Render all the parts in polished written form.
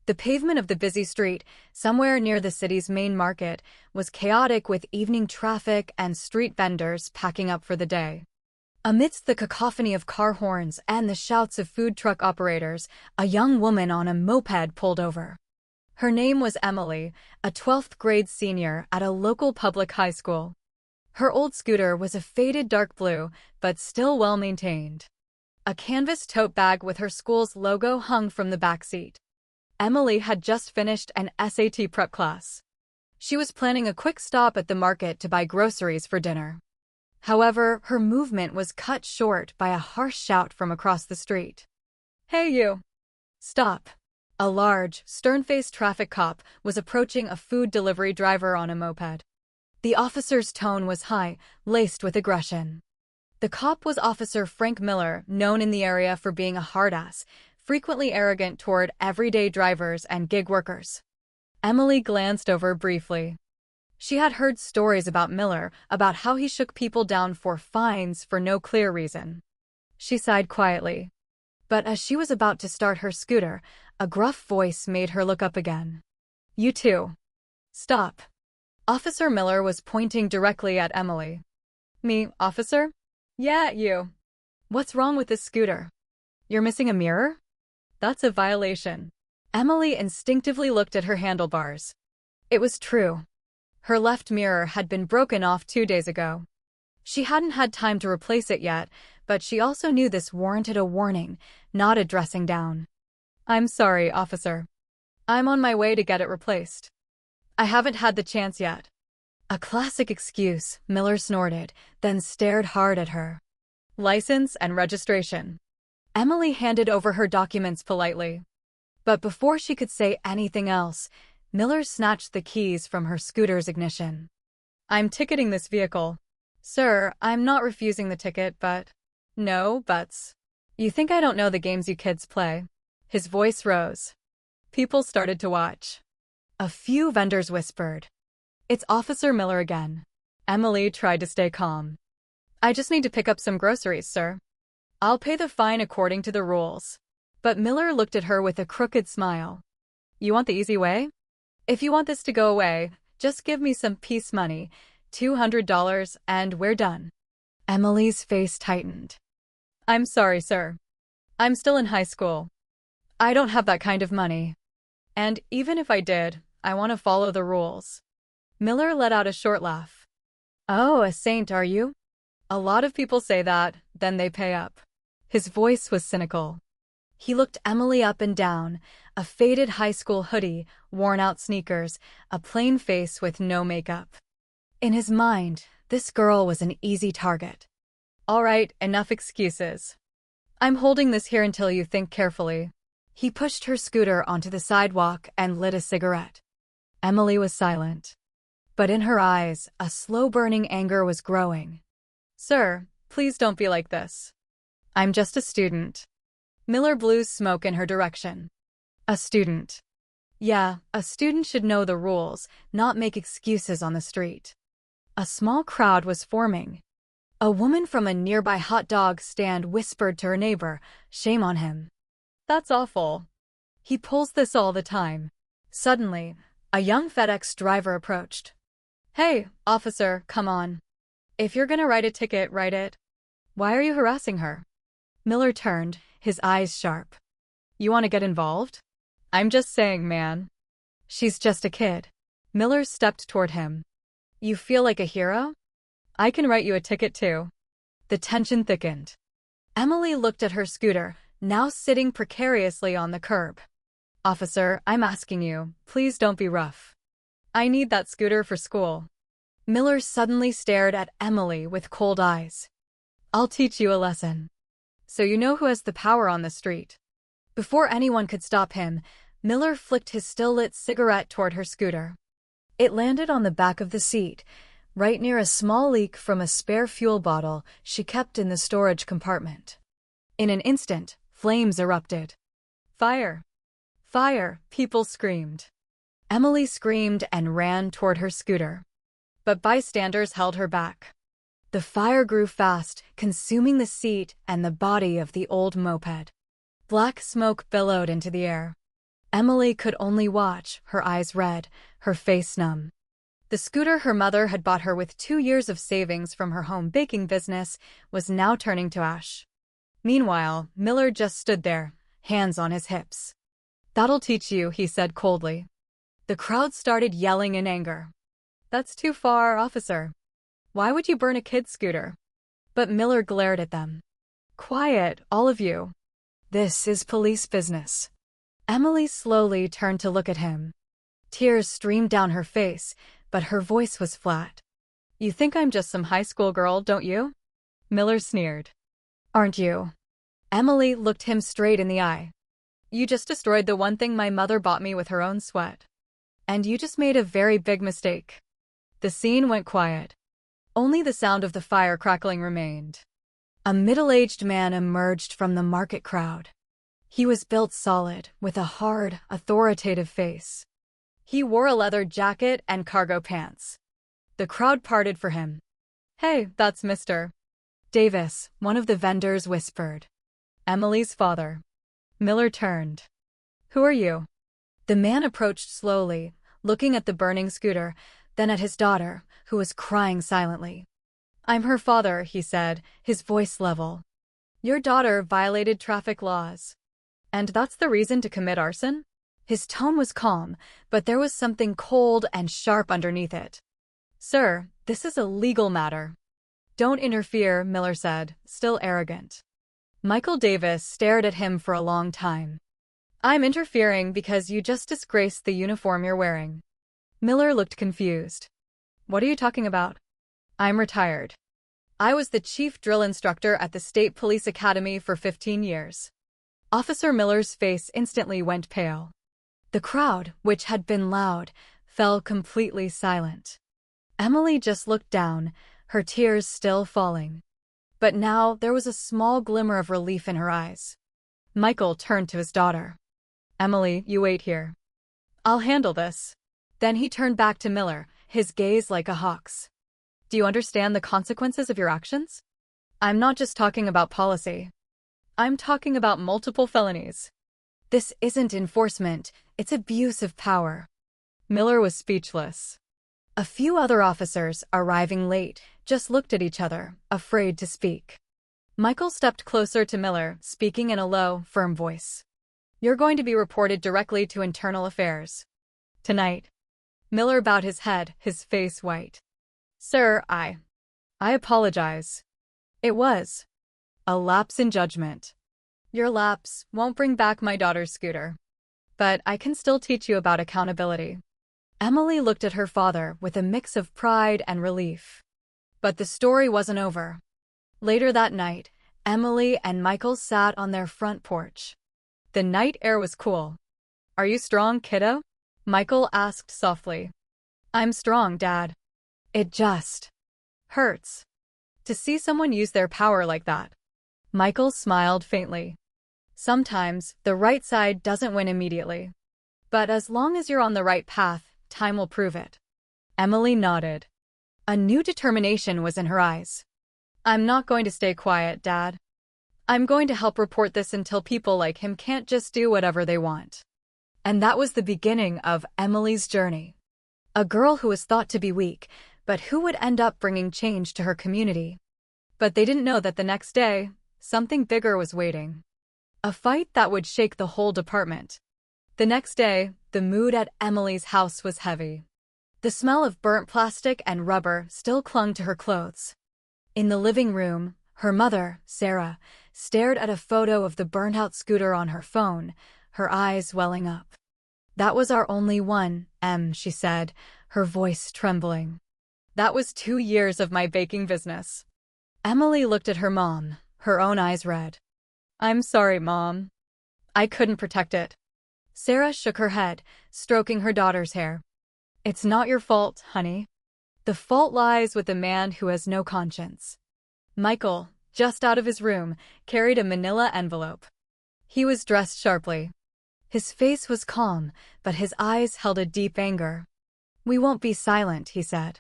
The pavement of the busy street, somewhere near the city's main market, was chaotic with evening traffic and street vendors packing up for the day. Amidst the cacophony of car horns and the shouts of food truck operators, a young woman on a moped pulled over. Her name was Emily, a 12th grade senior at a local public high school. Her old scooter was a faded dark blue, but still well maintained. A canvas tote bag with her school's logo hung from the back seat. Emily had just finished an SAT prep class. She was planning a quick stop at the market to buy groceries for dinner. However, her movement was cut short by a harsh shout from across the street. "Hey you! Stop!" A large, stern-faced traffic cop was approaching a food delivery driver on a moped. The officer's tone was high, laced with aggression. The cop was Officer Frank Miller, known in the area for being a hard-ass, frequently arrogant toward everyday drivers and gig workers. Emily glanced over briefly. She had heard stories about Miller, about how he shook people down for fines for no clear reason. She sighed quietly. But as she was about to start her scooter, a gruff voice made her look up again. "You too. Stop." Officer Miller was pointing directly at Emily. "Me, officer?" "Yeah, you. What's wrong with this scooter? You're missing a mirror? That's a violation." Emily instinctively looked at her handlebars. It was true. Her left mirror had been broken off 2 days ago. She hadn't had time to replace it yet, but she also knew this warranted a warning, not a dressing down. "I'm sorry, officer. I'm on my way to get it replaced. I haven't had the chance yet." A classic excuse, Miller snorted, then stared hard at her. "License and registration." Emily handed over her documents politely. But before she could say anything else, Miller snatched the keys from her scooter's ignition. "I'm ticketing this vehicle." "Sir, I'm not refusing the ticket, but—" "No buts. You think I don't know the games you kids play?" His voice rose. People started to watch. A few vendors whispered. "It's Officer Miller again." Emily tried to stay calm. "I just need to pick up some groceries, sir. I'll pay the fine according to the rules." But Miller looked at her with a crooked smile. "You want the easy way? If you want this to go away, just give me some peace money, $200, and we're done." Emily's face tightened. "I'm sorry, sir. I'm still in high school. I don't have that kind of money. And even if I did, I want to follow the rules." Miller let out a short laugh. "Oh, a saint, are you? A lot of people say that, then they pay up." His voice was cynical. He looked Emily up and down, a faded high school hoodie, worn-out sneakers, a plain face with no makeup. In his mind, this girl was an easy target. "All right, enough excuses. I'm holding this here until you think carefully." He pushed her scooter onto the sidewalk and lit a cigarette. Emily was silent. But in her eyes, a slow-burning anger was growing. "Sir, please don't be like this. I'm just a student." Miller blew smoke in her direction. "A student. Yeah, a student should know the rules, not make excuses on the street." A small crowd was forming. A woman from a nearby hot dog stand whispered to her neighbor, "Shame on him. That's awful. He pulls this all the time." Suddenly, a young FedEx driver approached. "Hey, officer, come on. If you're gonna write a ticket, write it. Why are you harassing her?" Miller turned, his eyes sharp. "You want to get involved?" "I'm just saying, man. She's just a kid." Miller stepped toward him. "You feel like a hero? I can write you a ticket too." The tension thickened. Emily looked at her scooter, now sitting precariously on the curb. "Officer, I'm asking you, please don't be rough. I need that scooter for school." Miller suddenly stared at Emily with cold eyes. "I'll teach you a lesson. So you know who has the power on the street." Before anyone could stop him, Miller flicked his still-lit cigarette toward her scooter. It landed on the back of the seat, right near a small leak from a spare fuel bottle she kept in the storage compartment. In an instant, flames erupted. "Fire! Fire!" people screamed. Emily screamed and ran toward her scooter. But bystanders held her back. The fire grew fast, consuming the seat and the body of the old moped. Black smoke billowed into the air. Emily could only watch, her eyes red, her face numb. The scooter her mother had bought her with 2 years of savings from her home baking business was now turning to ash. Meanwhile, Miller just stood there, hands on his hips. "That'll teach you," he said coldly. The crowd started yelling in anger. "That's too far, officer. Why would you burn a kid's scooter?" But Miller glared at them. "Quiet, all of you. This is police business." Emily slowly turned to look at him. Tears streamed down her face, but her voice was flat. "You think I'm just some high school girl, don't you?" Miller sneered. "Aren't you?" Emily looked him straight in the eye. "You just destroyed the one thing my mother bought me with her own sweat. And you just made a very big mistake." The scene went quiet. Only the sound of the fire crackling remained. A middle-aged man emerged from the market crowd. He was built solid, with a hard, authoritative face. He wore a leather jacket and cargo pants. The crowd parted for him. "Hey, that's Mr. Davis," one of the vendors whispered. "Emily's father." Miller turned. "Who are you?" The man approached slowly, looking at the burning scooter, then at his daughter, who was crying silently. "I'm her father," he said, his voice level. "Your daughter violated traffic laws. And that's the reason to commit arson?" His tone was calm, but there was something cold and sharp underneath it. "Sir, this is a legal matter." "Don't interfere," Miller said, still arrogant. Michael Davis stared at him for a long time. "I'm interfering because you just disgraced the uniform you're wearing." Miller looked confused. "What are you talking about?" "I'm retired. I was the chief drill instructor at the State Police Academy for 15 years. Officer Miller's face instantly went pale. The crowd, which had been loud, fell completely silent. Emily just looked down, her tears still falling. But now there was a small glimmer of relief in her eyes. Michael turned to his daughter. "Emily, you wait here. I'll handle this." Then he turned back to Miller, his gaze like a hawk's. "Do you understand the consequences of your actions? I'm not just talking about policy. I'm talking about multiple felonies. This isn't enforcement, it's abuse of power." Miller was speechless. A few other officers, arriving late, just looked at each other, afraid to speak. Michael stepped closer to Miller, speaking in a low, firm voice. "You're going to be reported directly to Internal Affairs. Tonight." Miller bowed his head, his face white. "Sir, I apologize. It was a lapse in judgment. Your lapse won't bring back my daughter's scooter. But I can still teach you about accountability." Emily looked at her father with a mix of pride and relief. But the story wasn't over. Later that night, Emily and Michael sat on their front porch. The night air was cool. "Are you strong, kiddo?" Michael asked softly. "I'm strong, Dad. It just hurts to see someone use their power like that." Michael smiled faintly. "Sometimes, the right side doesn't win immediately. But as long as you're on the right path, time will prove it." Emily nodded. A new determination was in her eyes. "I'm not going to stay quiet, Dad. I'm going to help report this until people like him can't just do whatever they want." And that was the beginning of Emily's journey. A girl who was thought to be weak, but who would end up bringing change to her community. But they didn't know that the next day, something bigger was waiting. A fight that would shake the whole department. The next day, the mood at Emily's house was heavy. The smell of burnt plastic and rubber still clung to her clothes. In the living room, her mother, Sarah, stared at a photo of the burned-out scooter on her phone, her eyes welling up. "That was our only one, Em," she said, her voice trembling. "That was 2 years of my baking business." Emily looked at her mom, her own eyes red. "I'm sorry, Mom. I couldn't protect it." Sarah shook her head, stroking her daughter's hair. "It's not your fault, honey. The fault lies with the man who has no conscience." Michael, just out of his room, carried a manila envelope. He was dressed sharply. His face was calm, but his eyes held a deep anger. "We won't be silent," he said.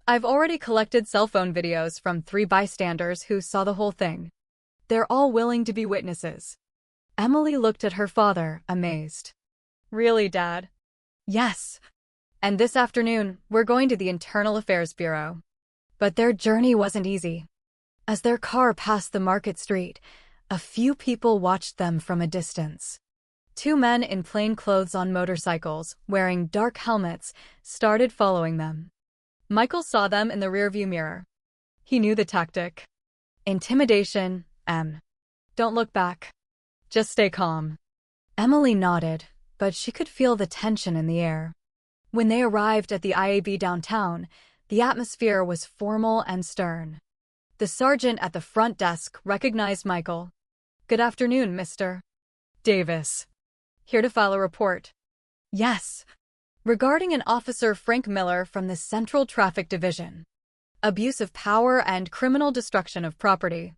"I've already collected cell phone videos from 3 bystanders who saw the whole thing. They're all willing to be witnesses." Emily looked at her father, amazed. Really, Dad? Yes. And this afternoon, we're going to the Internal Affairs Bureau. But their journey wasn't easy. As their car passed the market street, a few people watched them from a distance. Two men in plain clothes on motorcycles, wearing dark helmets, started following them. Michael saw them in the rearview mirror. He knew the tactic. Intimidation, and don't look back. Just stay calm. Emily nodded, but she could feel the tension in the air. When they arrived at the IAB downtown, the atmosphere was formal and stern. The sergeant at the front desk recognized Michael. "Good afternoon, Mr. Davis. Here to file a report." "Yes. Regarding an Officer Frank Miller from the Central Traffic Division. Abuse of power and criminal destruction of property."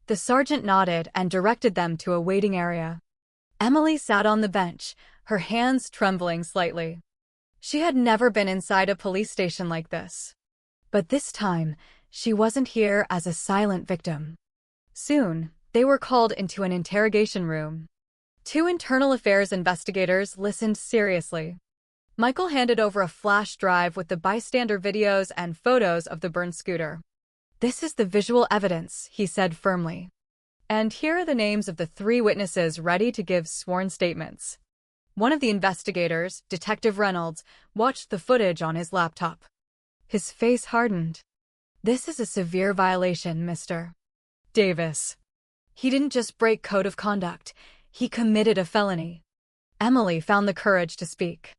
The sergeant nodded and directed them to a waiting area. Emily sat on the bench, her hands trembling slightly. She had never been inside a police station like this. But this time, she wasn't here as a silent victim. Soon, they were called into an interrogation room. Two internal affairs investigators listened seriously. Michael handed over a flash drive with the bystander videos and photos of the burned scooter. "This is the visual evidence," he said firmly. "And here are the names of the 3 witnesses ready to give sworn statements." One of the investigators, Detective Reynolds, watched the footage on his laptop. His face hardened. "This is a severe violation, Mr. Davis. He didn't just break code of conduct, he committed a felony." Emily found the courage to speak.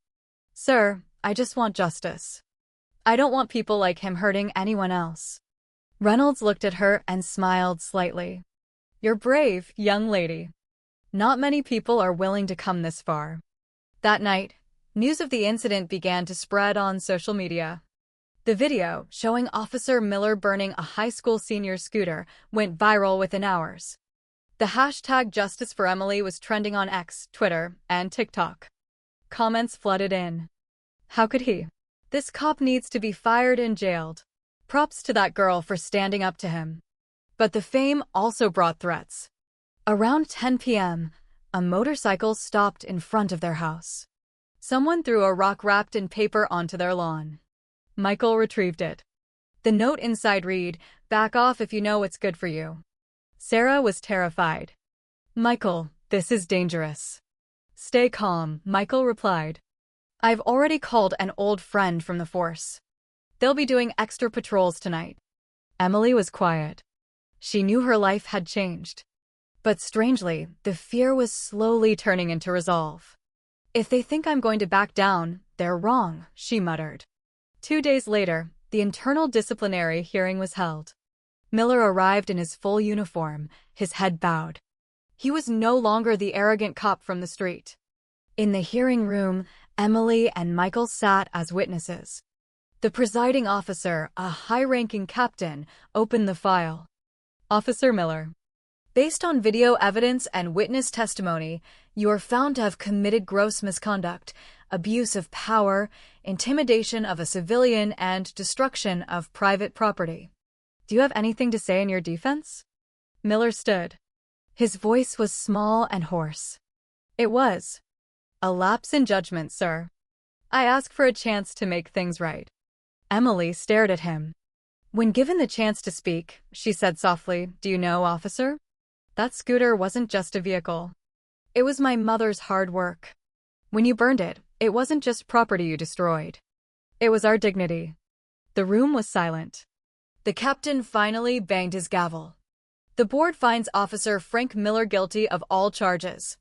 "Sir, I just want justice. I don't want people like him hurting anyone else." Reynolds looked at her and smiled slightly. "You're brave, young lady. Not many people are willing to come this far." That night, news of the incident began to spread on social media. The video, showing Officer Miller burning a high school senior's scooter, went viral within hours. The hashtag Justice for Emily was trending on X, Twitter, and TikTok. Comments flooded in. "How could he? This cop needs to be fired and jailed. Props to that girl for standing up to him." But the fame also brought threats. Around 10 p.m., a motorcycle stopped in front of their house. Someone threw a rock wrapped in paper onto their lawn. Michael retrieved it. The note inside read, "Back off if you know what's good for you." Sarah was terrified. "Michael, this is dangerous." "Stay calm," Michael replied. "I've already called an old friend from the force. They'll be doing extra patrols tonight." Emily was quiet. She knew her life had changed. But strangely, the fear was slowly turning into resolve. "If they think I'm going to back down, they're wrong," she muttered. 2 days later, the internal disciplinary hearing was held. Miller arrived in his full uniform, his head bowed. He was no longer the arrogant cop from the street. In the hearing room, Emily and Michael sat as witnesses. The presiding officer, a high-ranking captain, opened the file. "Officer Miller, based on video evidence and witness testimony, you are found to have committed gross misconduct, abuse of power, intimidation of a civilian, and destruction of private property. Do you have anything to say in your defense?" Miller stood. His voice was small and hoarse. "It was a lapse in judgment, sir. I ask for a chance to make things right." Emily stared at him. When given the chance to speak, she said softly, "Do you know, officer? That scooter wasn't just a vehicle. It was my mother's hard work. When you burned it, it wasn't just property you destroyed. It was our dignity." The room was silent. The captain finally banged his gavel. "The board finds Officer Frank Miller guilty of all charges.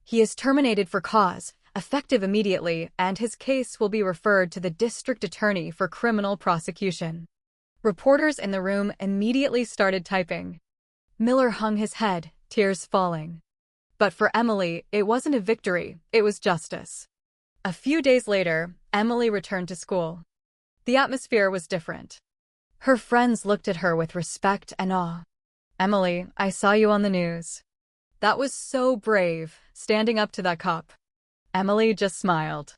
He is terminated for cause, effective immediately, and his case will be referred to the district attorney for criminal prosecution." Reporters in the room immediately started typing. Miller hung his head, tears falling. But for Emily, it wasn't a victory, it was justice. A few days later, Emily returned to school. The atmosphere was different. Her friends looked at her with respect and awe. "Emily, I saw you on the news. That was so brave, standing up to that cop." Emily just smiled.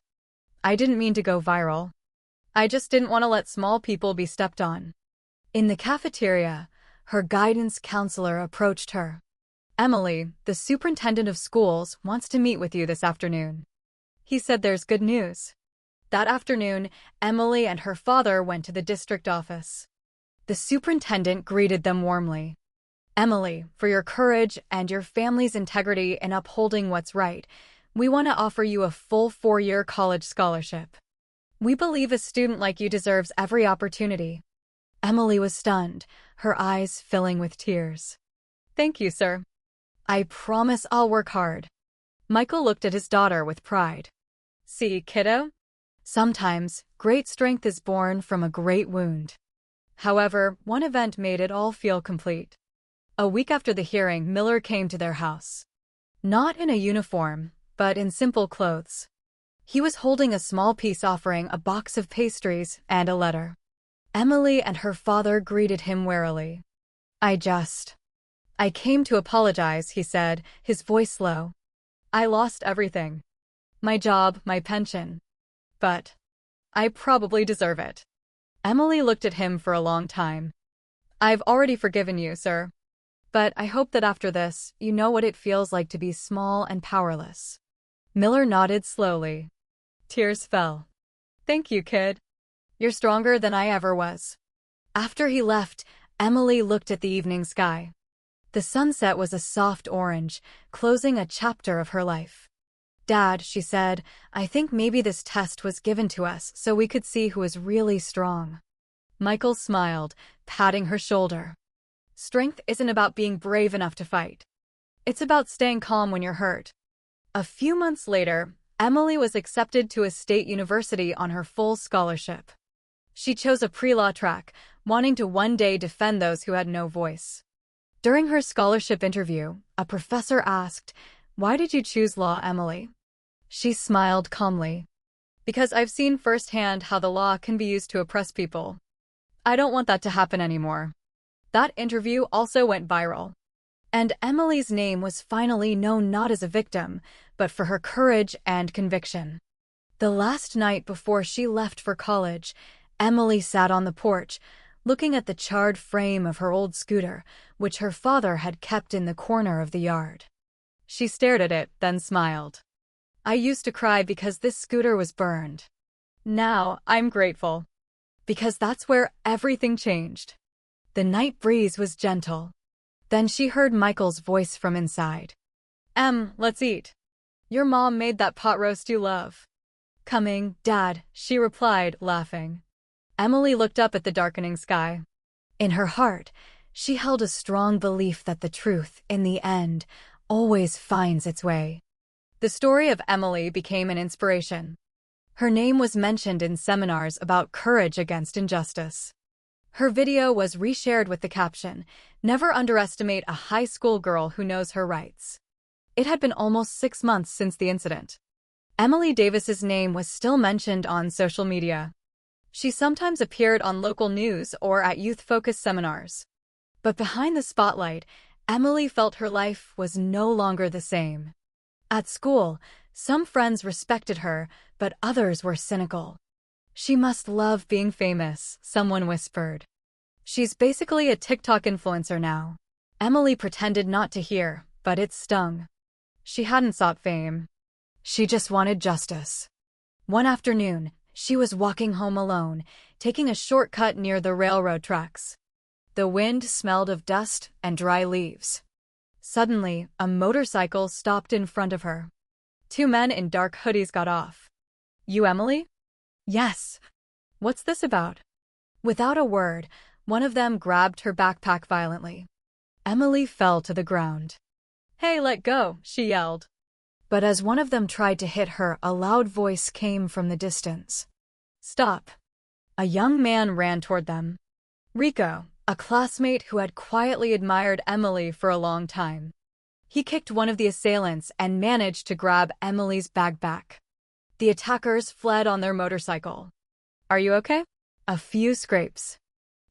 "I didn't mean to go viral. I just didn't want to let small people be stepped on." In the cafeteria, her guidance counselor approached her. "Emily, the superintendent of schools wants to meet with you this afternoon." He said there's good news. That afternoon, Emily and her father went to the district office. The superintendent greeted them warmly. Emily, for your courage and your family's integrity in upholding what's right, we want to offer you a full 4-year college scholarship. We believe a student like you deserves every opportunity. Emily was stunned, her eyes filling with tears. Thank you, sir. I promise I'll work hard. Michael looked at his daughter with pride. See, kiddo? Sometimes, great strength is born from a great wound. However, one event made it all feel complete. A week after the hearing, Miller came to their house. Not in a uniform, but in simple clothes. He was holding a small peace offering, a box of pastries, and a letter. Emily and her father greeted him warily. I came to apologize, he said, his voice low. I lost everything. My job, my pension. But I probably deserve it. Emily looked at him for a long time. I've already forgiven you, sir. But I hope that after this, you know what it feels like to be small and powerless. Miller nodded slowly. Tears fell. Thank you, kid. You're stronger than I ever was. After he left, Emily looked at the evening sky. The sunset was a soft orange, closing a chapter of her life. Dad, she said, I think maybe this test was given to us so we could see who is really strong. Michael smiled, patting her shoulder. Strength isn't about being brave enough to fight. It's about staying calm when you're hurt. A few months later, Emily was accepted to a state university on her full scholarship. She chose a pre-law track, wanting to one day defend those who had no voice. During her scholarship interview, a professor asked, "Why did you choose law, Emily?" She smiled calmly. Because I've seen firsthand how the law can be used to oppress people. I don't want that to happen anymore. That interview also went viral. And Emily's name was finally known not as a victim, but for her courage and conviction. The last night before she left for college, Emily sat on the porch, looking at the charred frame of her old scooter, which her father had kept in the corner of the yard. She stared at it, then smiled. I used to cry because this scooter was burned. Now, I'm grateful. Because that's where everything changed. The night breeze was gentle. Then she heard Michael's voice from inside. Let's eat. Your mom made that pot roast you love. Coming, Dad, she replied, laughing. Emily looked up at the darkening sky. In her heart, she held a strong belief that the truth, in the end, always finds its way. The story of Emily became an inspiration. Her name was mentioned in seminars about courage against injustice. Her video was reshared with the caption, "Never underestimate a high school girl who knows her rights." It had been almost 6 months since the incident. Emily Davis's name was still mentioned on social media. She sometimes appeared on local news or at youth-focused seminars. But behind the spotlight, Emily felt her life was no longer the same. At school, some friends respected her, but others were cynical. She must love being famous, someone whispered. She's basically a TikTok influencer now. Emily pretended not to hear, but it stung. She hadn't sought fame. She just wanted justice. One afternoon, she was walking home alone, taking a shortcut near the railroad tracks. The wind smelled of dust and dry leaves. Suddenly, a motorcycle stopped in front of her. 2 men in dark hoodies got off. You Emily? Yes. What's this about? Without a word, one of them grabbed her backpack violently. Emily fell to the ground. Hey, let go, she yelled. But as one of them tried to hit her, a loud voice came from the distance. Stop. A young man ran toward them. Rico, a classmate who had quietly admired Emily for a long time. He kicked one of the assailants and managed to grab Emily's backpack. The attackers fled on their motorcycle. Are you okay? A few scrapes.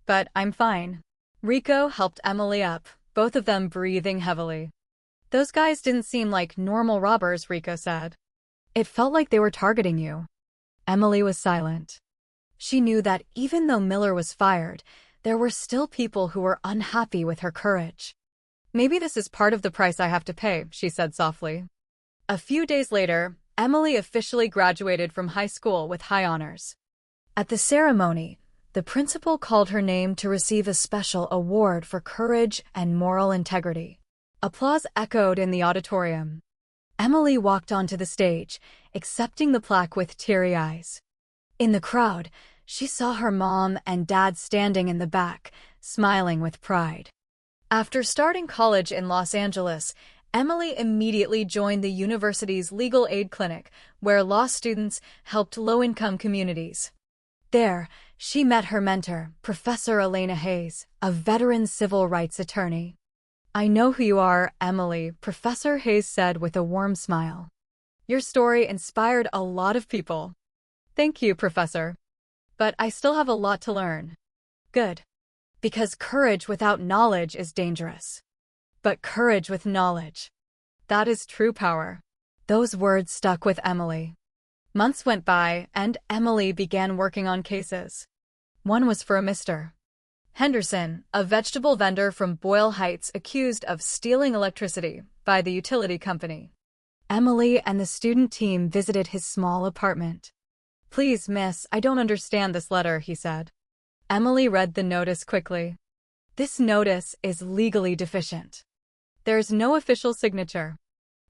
But I'm fine. Rico helped Emily up, both of them breathing heavily. Those guys didn't seem like normal robbers, Rico said. It felt like they were targeting you. Emily was silent. She knew that even though Miller was fired, there were still people who were unhappy with her courage. Maybe this is part of the price I have to pay, she said softly. A few days later, Emily officially graduated from high school with high honors. At the ceremony, the principal called her name to receive a special award for courage and moral integrity. Applause echoed in the auditorium. Emily walked onto the stage, accepting the plaque with teary eyes. In the crowd, she saw her mom and dad standing in the back, smiling with pride. After starting college in Los Angeles, Emily immediately joined the university's legal aid clinic, where law students helped low-income communities. There, she met her mentor, Professor Elena Hayes, a veteran civil rights attorney. "I know who you are, Emily," Professor Hayes said with a warm smile. "Your story inspired a lot of people." "Thank you, Professor. But I still have a lot to learn." "Good. Because courage without knowledge is dangerous. But courage with knowledge, that is true power." Those words stuck with Emily. Months went by, and Emily began working on cases. One was for a Mr. Henderson, a vegetable vendor from Boyle Heights accused of stealing electricity by the utility company. Emily and the student team visited his small apartment. "Please, miss, I don't understand this letter," he said. Emily read the notice quickly. "This notice is legally deficient. There's no official signature.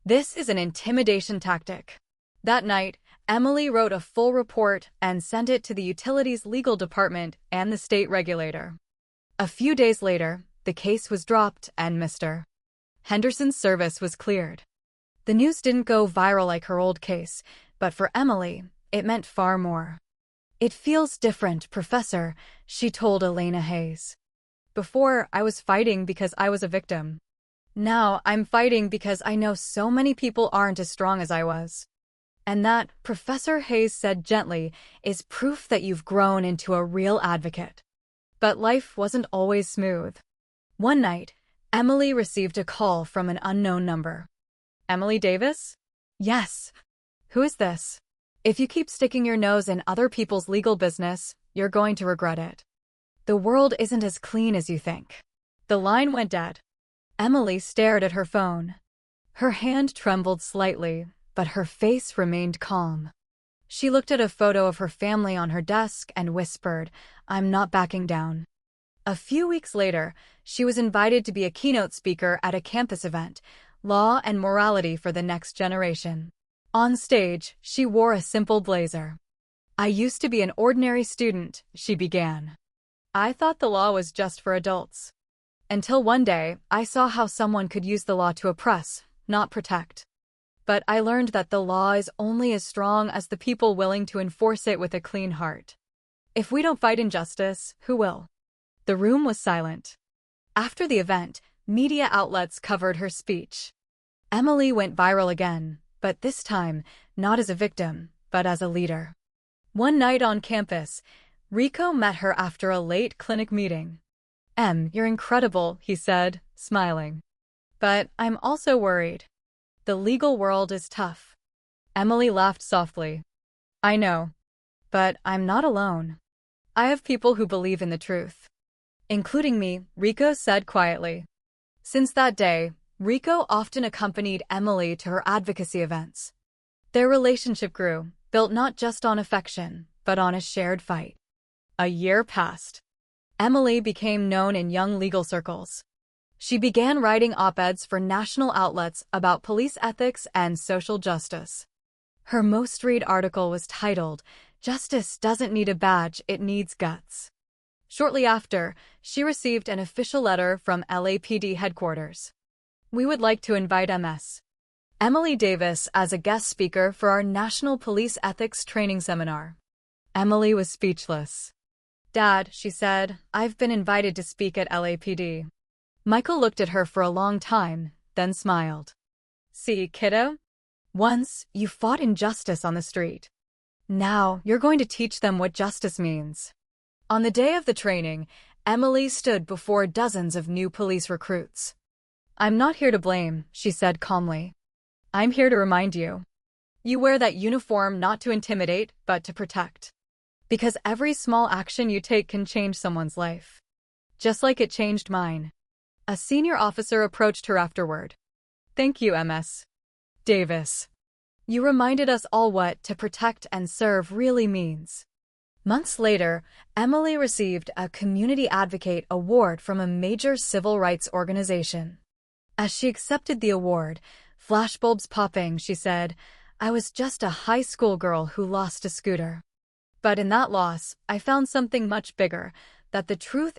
This is an intimidation tactic." That night, Emily wrote a full report and sent it to the utilities legal department and the state regulator. A few days later, the case was dropped and Mr. Henderson's service was cleared. The news didn't go viral like her old case, but for Emily, it meant far more. "It feels different, Professor," she told Elena Hayes. "Before, I was fighting because I was a victim. Now, I'm fighting because I know so many people aren't as strong as I was. And that," Professor Hayes said gently, "is proof that you've grown into a real advocate." But life wasn't always smooth. One night, Emily received a call from an unknown number. "Emily Davis?" "Yes." "Who is this? If you keep sticking your nose in other people's legal business, you're going to regret it. The world isn't as clean as you think." The line went dead. Emily stared at her phone. Her hand trembled slightly, but her face remained calm. She looked at a photo of her family on her desk and whispered, "I'm not backing down." A few weeks later, she was invited to be a keynote speaker at a campus event, Law and Morality for the Next Generation. On stage, she wore a simple blazer. "I used to be an ordinary student," she began. "I thought the law was just for adults. Until one day, I saw how someone could use the law to oppress, not protect. But I learned that the law is only as strong as the people willing to enforce it with a clean heart. If we don't fight injustice, who will?" The room was silent. After the event, media outlets covered her speech. Emily went viral again, but this time, not as a victim, but as a leader. One night on campus, Rico met her after a late clinic meeting. You're incredible," he said, smiling. "But I'm also worried. The legal world is tough." Emily laughed softly. "I know. But I'm not alone. I have people who believe in the truth." "Including me," Rico said quietly. Since that day, Rico often accompanied Emily to her advocacy events. Their relationship grew, built not just on affection, but on a shared fight. A year passed. Emily became known in young legal circles. She began writing op-eds for national outlets about police ethics and social justice. Her most read article was titled, "Justice Doesn't Need a Badge, It Needs Guts." Shortly after, she received an official letter from LAPD headquarters. "We would like to invite Ms. Emily Davis as a guest speaker for our National Police Ethics Training Seminar." Emily was speechless. "Dad," she said, "I've been invited to speak at LAPD." Michael looked at her for a long time, then smiled. "See, kiddo? Once, you fought injustice on the street. Now, you're going to teach them what justice means." On the day of the training, Emily stood before dozens of new police recruits. "I'm not here to blame," she said calmly. "I'm here to remind you. You wear that uniform not to intimidate, but to protect. Because every small action you take can change someone's life. Just like it changed mine." A senior officer approached her afterward. "Thank you, Ms. Davis. You reminded us all what to protect and serve really means. Months later, Emily received a Community Advocate Award from a major civil rights organization. As she accepted the award, flashbulbs popping, she said, "I was just a high school girl who lost a scooter. But in that loss, I found something much bigger, that the truth